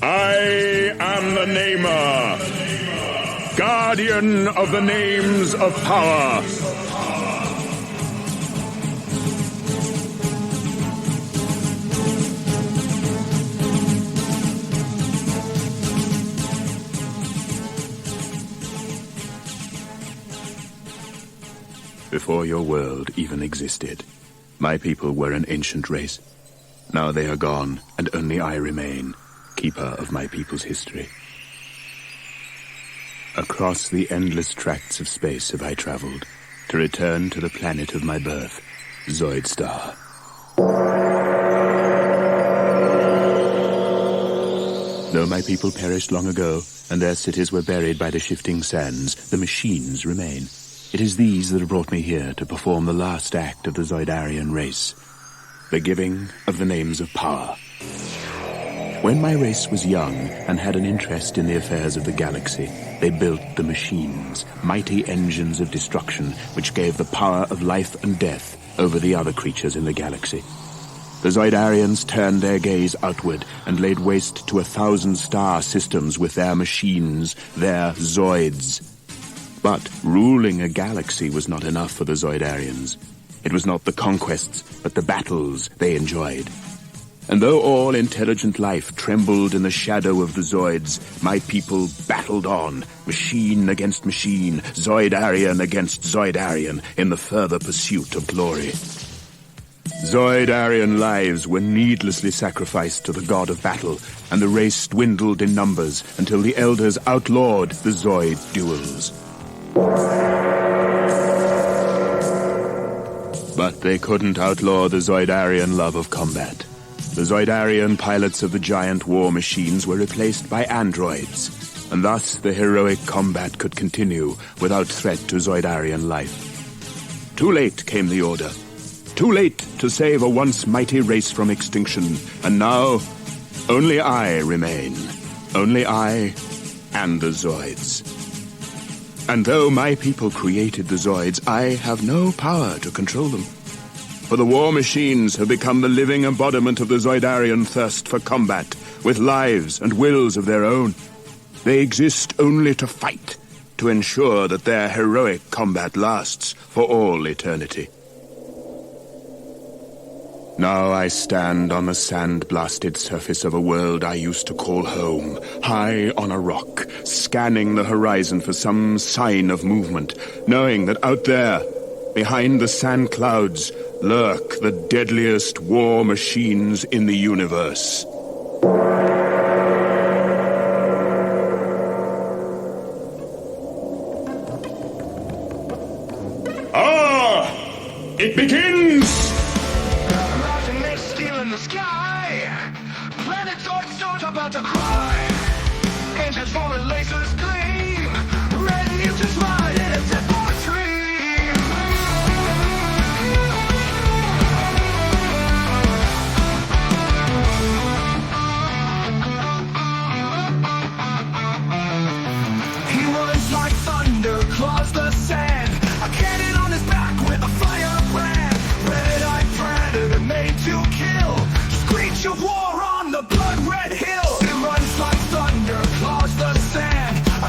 I am the Namer, guardian of the names of power. Before your world even existed, my people were an ancient race. Now they are gone, and only I remain, keeper of my people's history. Across the endless tracts of space have I traveled, to return to the planet of my birth, Zoidstar. Though my people perished long ago, and their cities were buried by the shifting sands, the machines remain. It is these that have brought me here to perform the last act of the Zoidarian race, the giving of the names of power. When my race was young and had an interest in the affairs of the galaxy, they built the machines, mighty engines of destruction which gave the power of life and death over the other creatures in the galaxy. The Zoidarians turned their gaze outward and laid waste to 1,000 star systems with their machines, their Zoids. But ruling a galaxy was not enough for the Zoidarians. It was not the conquests, but the battles they enjoyed. And though all intelligent life trembled in the shadow of the Zoids, my people battled on, machine against machine, Zoidarian against Zoidarian, in the further pursuit of glory. Zoidarian lives were needlessly sacrificed to the god of battle, and the race dwindled in numbers until the elders outlawed the Zoid duels. But they couldn't outlaw the Zoidarian love of combat. The Zoidarian pilots of the giant war machines were replaced by androids, and thus the heroic combat could continue without threat to Zoidarian life. Too late came the order. Too late to save a once mighty race from extinction, and now only I remain. Only I and the Zoids. And though my people created the Zoids, I have no power to control them. For the war machines have become the living embodiment of the Zoidarian thirst for combat, with lives and wills of their own. They exist only to fight, to ensure that their heroic combat lasts for all eternity. Now I stand on the sand-blasted surface of a world I used to call home, high on a rock, scanning the horizon for some sign of movement, knowing that out there, behind the sand clouds, lurk the deadliest war machines in the universe. Ah! It begins! About to cry, engines falling, lasers gleam, red mutants ride in a death stream. He runs like thunder, claws the sand, a cannon on his back with a fire brand, red-eyed predator made to kill, screech of war on the blood-red hill. Like thunder, claws the sand, a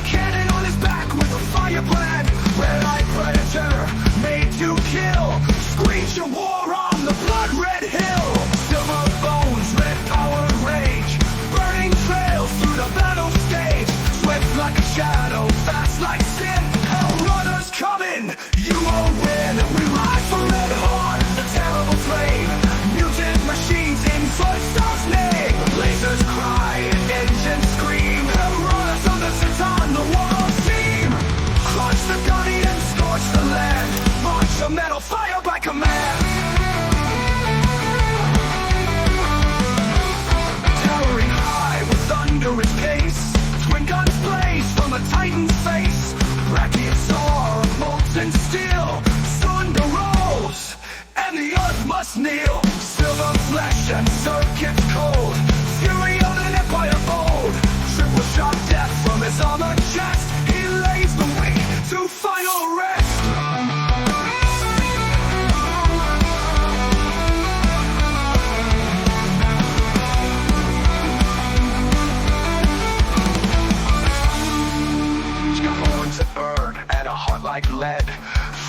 like lead.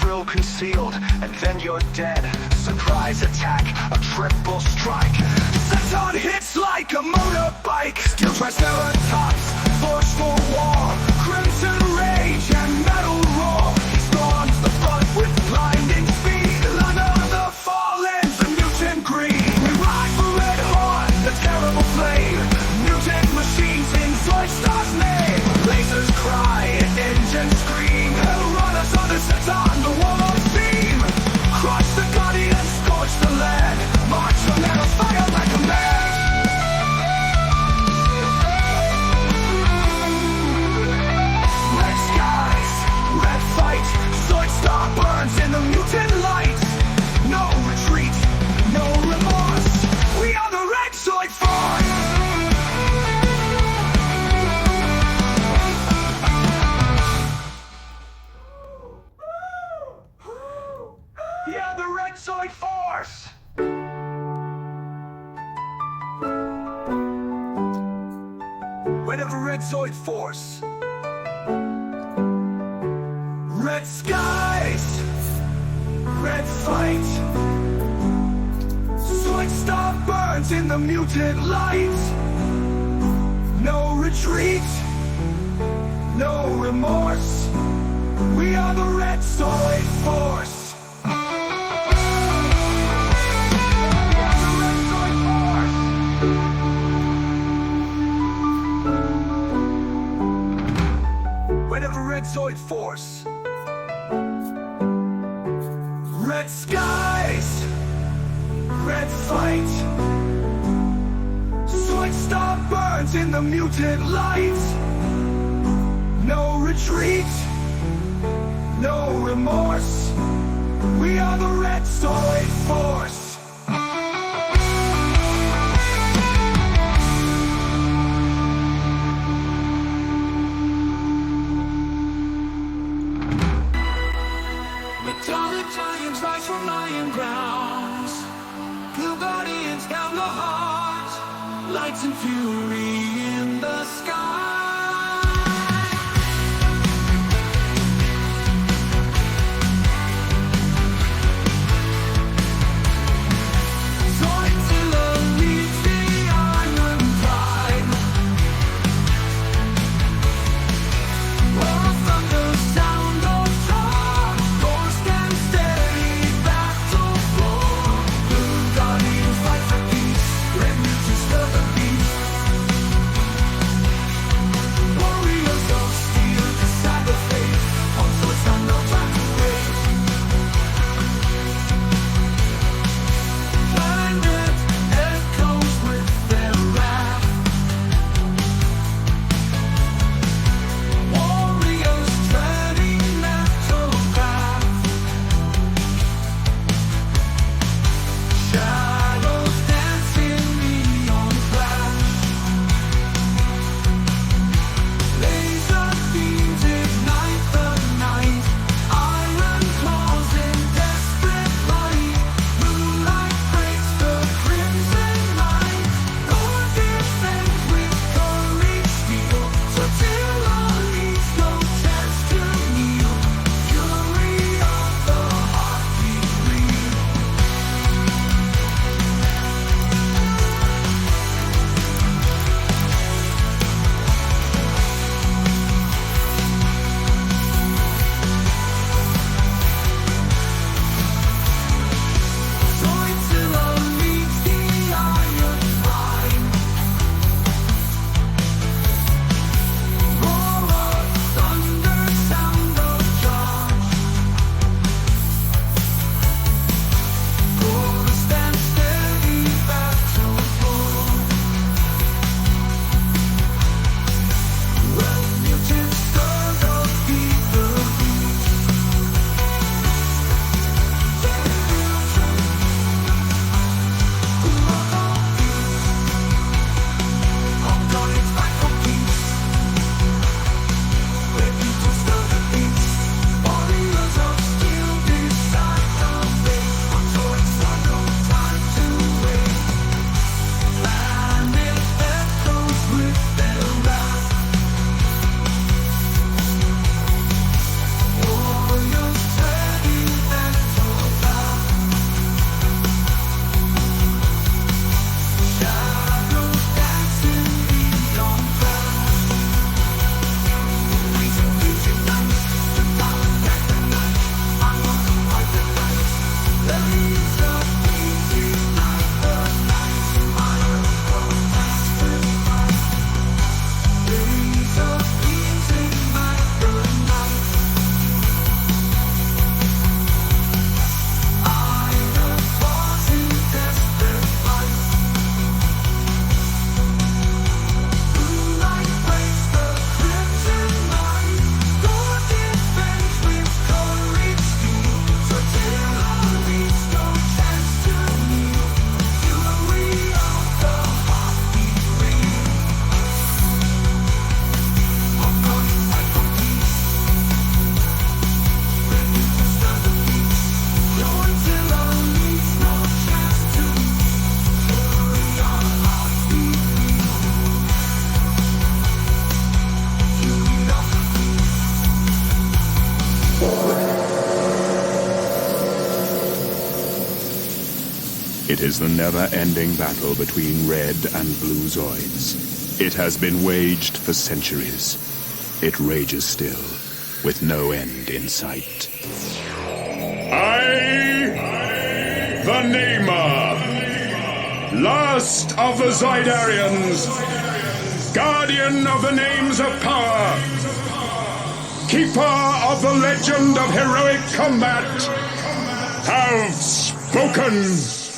Thrill concealed, and then you're dead. Surprise attack, a triple strike. Zaton hits like a motorbike. Steel triceratops, forged for war. Crimson rage and metal roar. He storms the front with blinding speed. Under the fallens, the mutant green. We ride for Red Horn, the terrible flame. Mutant machines in Zoidstar's name. Lasers cry, engines scream. Hellrunners on the Zaton, the warlord's theme. Crush the guardian, scorch the land. March the metal fire like a man. Red skies, red fight. Zoidstar burns in the mutant light. No retreat, no remorse. We are the Red Zoid Force. Yeah, the Red Zoid Force! Whenever Red Zoid Force. Red skies, red fight. Zoidstar burns in the mutant light. No retreat, no remorse. We are the Red Zoid Force. Whenever Red Zoid Force. Red skies, red fight. Zoidstar burns in the mutant light. No retreat, no remorse. We are the Red Zoid Force. Metallic giants rise from lying grounds. Blue guardians down the heart. Lights and fury in the sky. Zoids leads the iron pride. World thunder sound of drum. Doors stand steady, battle floor. Blue guardians fight for peace. Red mutants stir the beast. It is the never-ending battle between red and blue Zoids. It has been waged for centuries. It rages still, with no end in sight. I, the Namer, last of the Zoidarians, guardian of the names of power, keeper of the legend of heroic combat, have spoken.